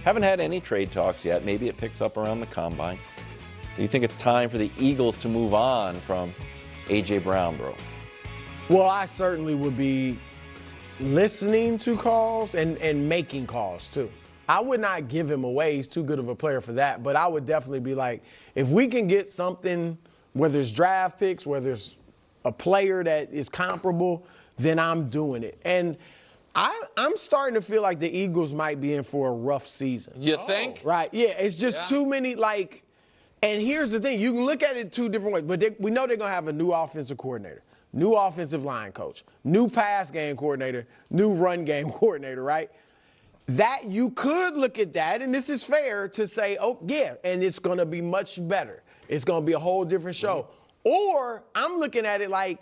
Haven't had any trade talks yet. Maybe it picks up around the combine. Do you think it's time for the Eagles to move on from A.J. Brown, bro? Well, I certainly would be listening to calls and making calls too. I would not give him away. He's too good of a player for that. But I would definitely be like, if we can get something, whether it's draft picks, whether it's a player that is comparable, then I'm doing it. And I'm starting to feel like the Eagles might be in for a rough season. You think? Right. Yeah, it's just too many, like, and here's the thing. You can look at it two different ways, but we know they're going to have a new offensive coordinator, new offensive line coach, new pass game coordinator, new run game coordinator, right? That you could look at that, and this is fair to say, oh, yeah, and it's going to be much better. It's going to be a whole different show. Or I'm looking at it like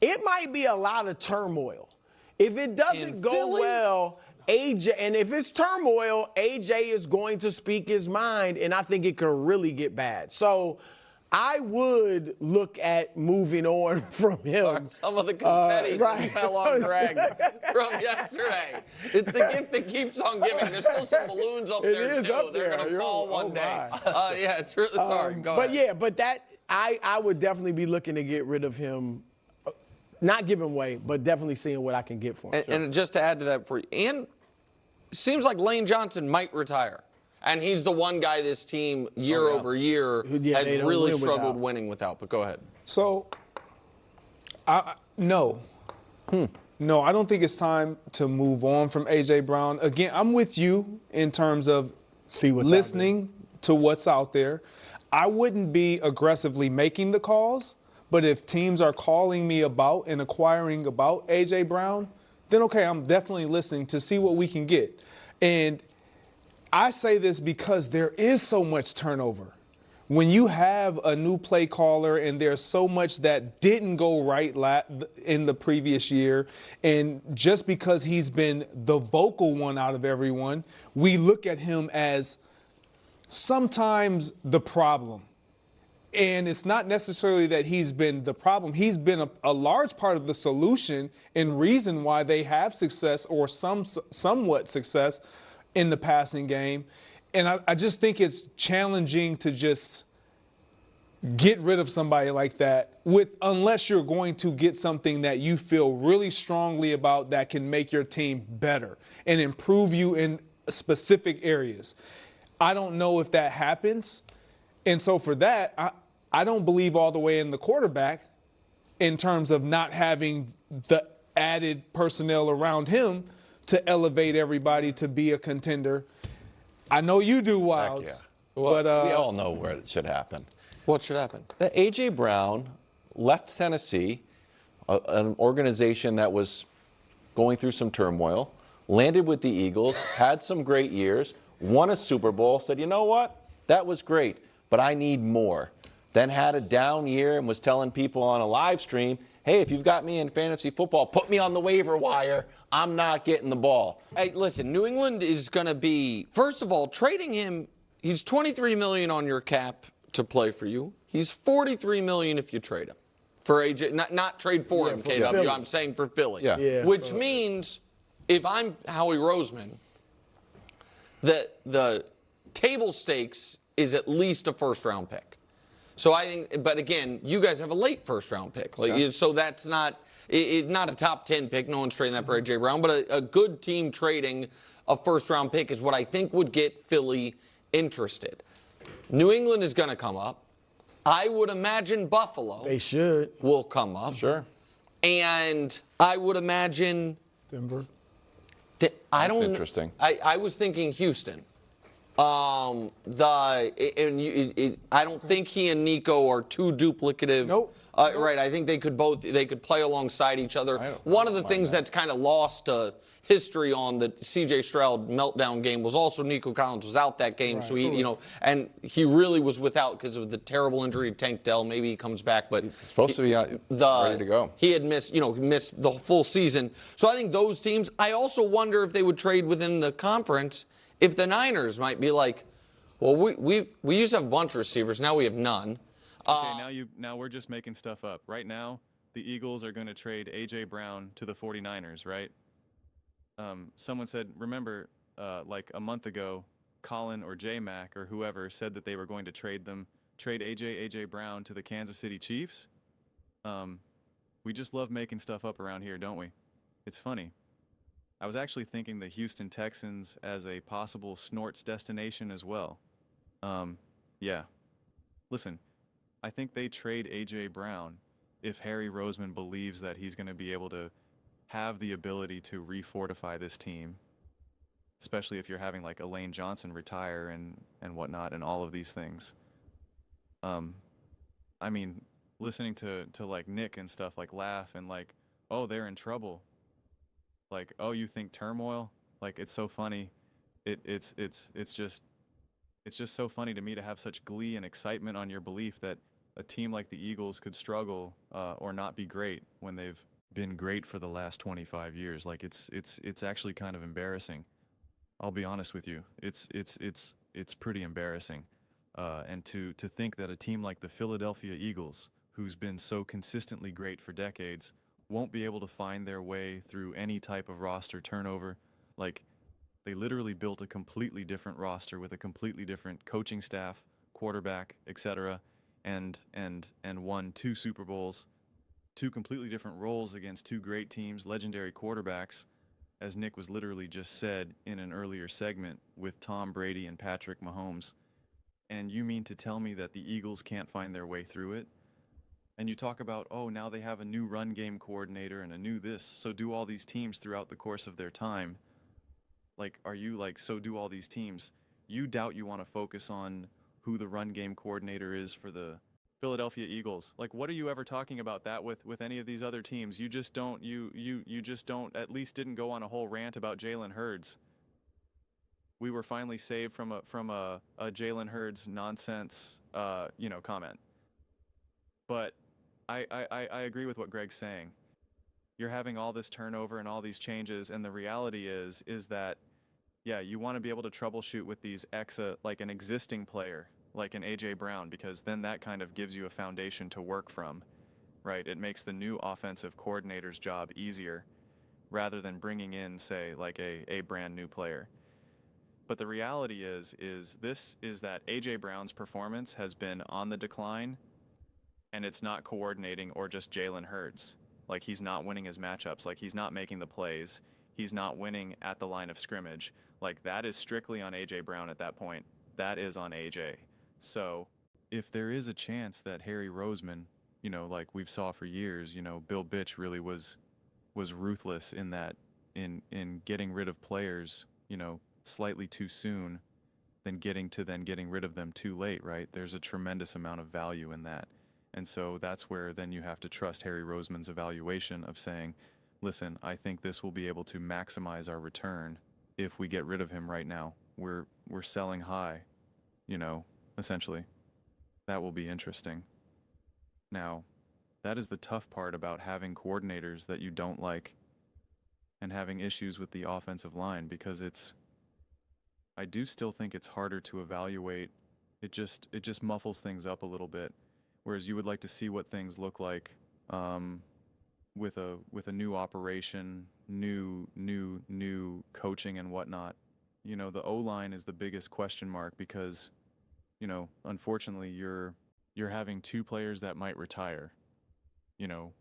it might be a lot of turmoil. If it doesn't go well, AJ, and if it's turmoil, AJ is going to speak his mind, and I think it could really get bad. So I would look at moving on from him. Some of the confetti fell on Greg from yesterday. It's the gift that keeps on giving. There's still some balloons up there, too. They're going to fall one day. Yeah, it's really sorry. Go ahead. But, yeah, but that I would definitely be looking to get rid of him. Not give him away, but definitely seeing what I can get for him. And just to add to that for you, and seems like Lane Johnson might retire. And he's the one guy this team, year over year, has really struggled winning without. But go ahead. So, no. No, I don't think it's time to move on from A.J. Brown. Again, I'm with you in terms of listening to what's out there. I wouldn't be aggressively making the calls, but if teams are calling me about and acquiring about A.J. Brown, then okay, I'm definitely listening to see what we can get. And I say this because there is so much turnover. When you have a new play caller and there's so much that didn't go right in the previous year, and just because he's been the vocal one out of everyone, we look at him as sometimes the problem. And it's not necessarily that he's been the problem. He's been a large part of the solution and reason why they have success or somewhat success in the passing game. And I just think it's challenging to just get rid of somebody like that unless you're going to get something that you feel really strongly about that can make your team better and improve you in specific areas. I don't know if that happens. And so for that, I don't believe all the way in the quarterback in terms of not having the added personnel around him to elevate everybody to be a contender. I know you do, Wilds. Yeah. Well, but we all know where it should happen. What should happen? That A.J. Brown left Tennessee, an organization that was going through some turmoil, landed with the Eagles, had some great years, won a Super Bowl, said, you know what, that was great, but I need more. Then had a down year and was telling people on a live stream, hey, if you've got me in fantasy football, put me on the waiver wire. I'm not getting the ball. Hey, listen, New England is going to be, first of all, trading him, he's $23 million on your cap to play for you. He's $43 million if you trade him. For AJ, not trade for him, KW, Philly. I'm saying for Philly. Yeah. Which means if I'm Howie Roseman, that the table stakes is at least a first-round pick. So I think, but again, you guys have a late first-round pick. So that's not a top 10 pick. No one's trading that for A.J. Brown. But a good team trading a first-round pick is what I think would get Philly interested. New England is going to come up. I would imagine Buffalo will come up. Sure. And I would imagine Denver. That's interesting. I was thinking Houston. I don't think he and Nico are too duplicative. Nope. Right. I think they could play alongside each other. One of the things that's kind of lost history on the C.J. Stroud meltdown game was also Nico Collins was out that game, so and he really was without because of the terrible injury to Tank Dell. Maybe he comes back, but he's supposed to be ready to go. He had missed the full season. So I think those teams. I also wonder if they would trade within the conference. If the Niners might be like, well, we used to have a bunch of receivers, now we have none. Okay, now we're just making stuff up. Right now, the Eagles are going to trade A.J. Brown to the 49ers, right? Someone said, remember, like a month ago, Colin or J-Mac or whoever said that they were going to trade AJ Brown to the Kansas City Chiefs. We just love making stuff up around here, don't we? It's funny. I was actually thinking the Houston Texans as a possible Snorts destination as well. Yeah. Listen, I think they trade AJ Brown if Harry Roseman believes that he's going to be able to have the ability to refortify this team, especially if you're having like Elaine Johnson retire and whatnot and all of these things. I mean, listening to like Nick and stuff like laugh and like, oh, they're in trouble. Like, oh, you think turmoil? Like, it's so funny. It's just so funny to me to have such glee and excitement on your belief that a team like the Eagles could struggle or not be great when they've been great for the last 25 years. Like, it's actually kind of embarrassing. I'll be honest with you. It's pretty embarrassing. And to think that a team like the Philadelphia Eagles, who's been so consistently great for decades, won't be able to find their way through any type of roster turnover. Like, they literally built a completely different roster with a completely different coaching staff, quarterback, etc., and won 2 Super Bowls, 2 completely different roles against 2 great teams, legendary quarterbacks, as Nick was literally just said in an earlier segment with Tom Brady and Patrick Mahomes. And you mean to tell me that the Eagles can't find their way through it? And you talk about, oh, now they have a new run game coordinator and a new this. So do all these teams throughout the course of their time. Like, are you like, so do all these teams? You doubt you want to focus on who the run game coordinator is for the Philadelphia Eagles. Like, what are you ever talking about that with any of these other teams? You just don't, you just don't, at least didn't go on a whole rant about Jalen Hurts. We were finally saved from a Jalen Hurts nonsense, comment. But I agree with what Greg's saying. You're having all this turnover and all these changes, and the reality is that, yeah, you want to be able to troubleshoot with these like an existing player, like an AJ Brown, because then that kind of gives you a foundation to work from, right? It makes the new offensive coordinator's job easier, rather than bringing in, say, like a brand new player. But the reality is that AJ Brown's performance has been on the decline, and it's not coordinating or just Jalen Hurts. Like, he's not winning his matchups. Like, he's not making the plays. He's not winning at the line of scrimmage. Like, that is strictly on AJ Brown at that point. That is on AJ. So if there is a chance that Harry Roseman, like we've saw for years, Bill Bitch really was ruthless in that, in getting rid of players, slightly too soon, than getting rid of them too late, right? There's a tremendous amount of value in that. And so that's where then you have to trust Harry Roseman's evaluation of saying, listen, I think this will be able to maximize our return if we get rid of him right now. We're selling high, essentially. That will be interesting. Now, that is the tough part about having coordinators that you don't like and having issues with the offensive line, because I do still think it's harder to evaluate. It just muffles things up a little bit. Whereas you would like to see what things look like with a new operation, new coaching and whatnot. The O-line is the biggest question mark because, unfortunately you're having 2 players that might retire.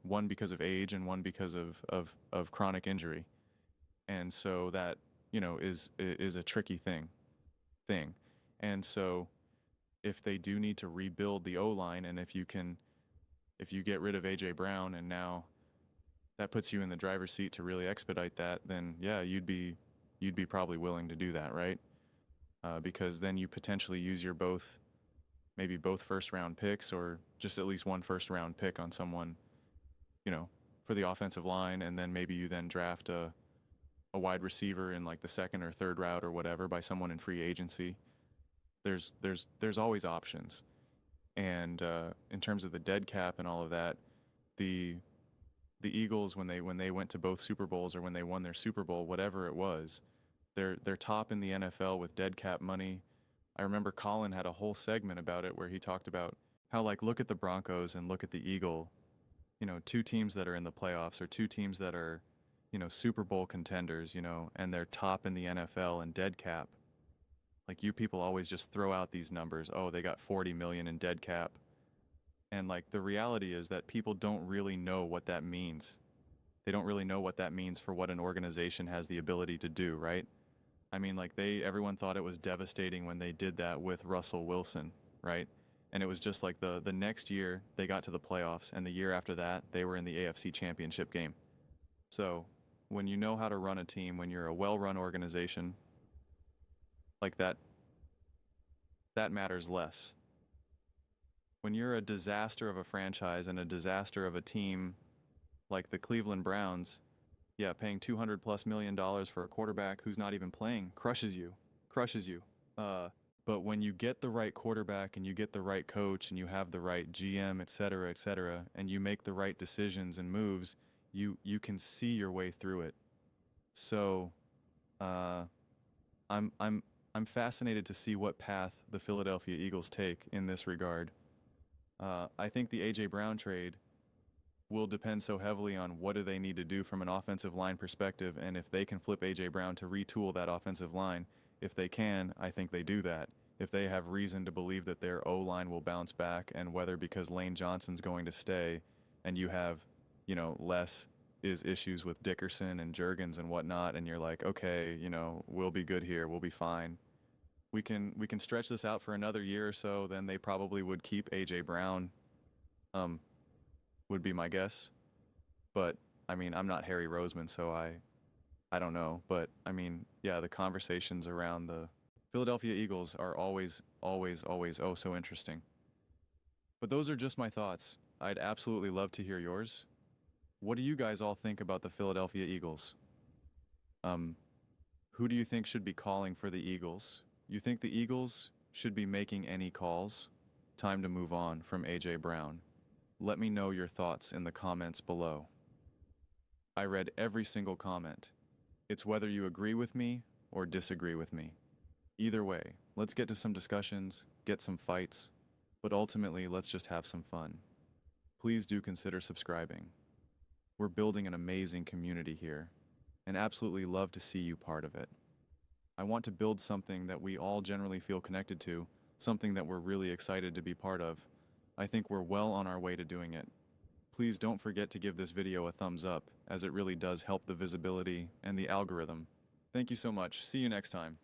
One because of age and one because of chronic injury. And so that, is a tricky thing. And so if they do need to rebuild the O-line, and if you get rid of AJ Brown and now that puts you in the driver's seat to really expedite that, then yeah, you'd be probably willing to do that, right? Because then you potentially use your maybe both first-round picks, or just at least one first-round pick on someone, for the offensive line, and then maybe you then draft a wide receiver in like the 2nd or 3rd round or whatever by someone in free agency. There's always options. And in terms of the dead cap and all of that, the Eagles, when they went to both Super Bowls, or when they won their Super Bowl, whatever it was, they're top in the NFL with dead cap money. I remember Colin had a whole segment about it where he talked about how, like, look at the Broncos and look at the Eagle, 2 teams that are in the playoffs, or 2 teams that are, Super Bowl contenders, and they're top in the NFL in dead cap. Like, you people always just throw out these numbers. Oh, they got 40 million in dead cap. And like, the reality is that people don't really know what that means. They don't really know what that means for what an organization has the ability to do, right? I mean, like, everyone thought it was devastating when they did that with Russell Wilson, right? And it was just like the next year they got to the playoffs, and the year after that they were in the AFC Championship game. So when you know how to run a team, when you're a well-run organization like that, that matters less. When you're a disaster of a franchise and a disaster of a team like the Cleveland Browns, yeah, paying $200+ million for a quarterback who's not even playing crushes you. But when you get the right quarterback and you get the right coach and you have the right GM, et cetera, and you make the right decisions and moves, you can see your way through it. So, I'm fascinated to see what path the Philadelphia Eagles take in this regard. I think the A.J. Brown trade will depend so heavily on what do they need to do from an offensive line perspective, and if they can flip A.J. Brown to retool that offensive line. If they can, I think they do that. If they have reason to believe that their O-line will bounce back, and whether because Lane Johnson's going to stay and you have, less issues with Dickerson and Juergens and whatnot, and you're like, okay, we'll be good here, we'll be fine. We can stretch this out for another year or so, then they probably would keep A.J. Brown, would be my guess. But, I mean, I'm not Harry Roseman, so I don't know. But, I mean, yeah, the conversations around the Philadelphia Eagles are always oh so interesting. But those are just my thoughts. I'd absolutely love to hear yours. What do you guys all think about the Philadelphia Eagles? Who do you think should be calling for the Eagles? You think the Eagles should be making any calls? Time to move on from A.J. Brown. Let me know your thoughts in the comments below. I read every single comment. It's whether you agree with me or disagree with me. Either way, let's get to some discussions, get some fights, but ultimately let's just have some fun. Please do consider subscribing. We're building an amazing community here, and absolutely love to see you part of it. I want to build something that we all generally feel connected to, something that we're really excited to be part of. I think we're well on our way to doing it. Please don't forget to give this video a thumbs up, as it really does help the visibility and the algorithm. Thank you so much. See you next time.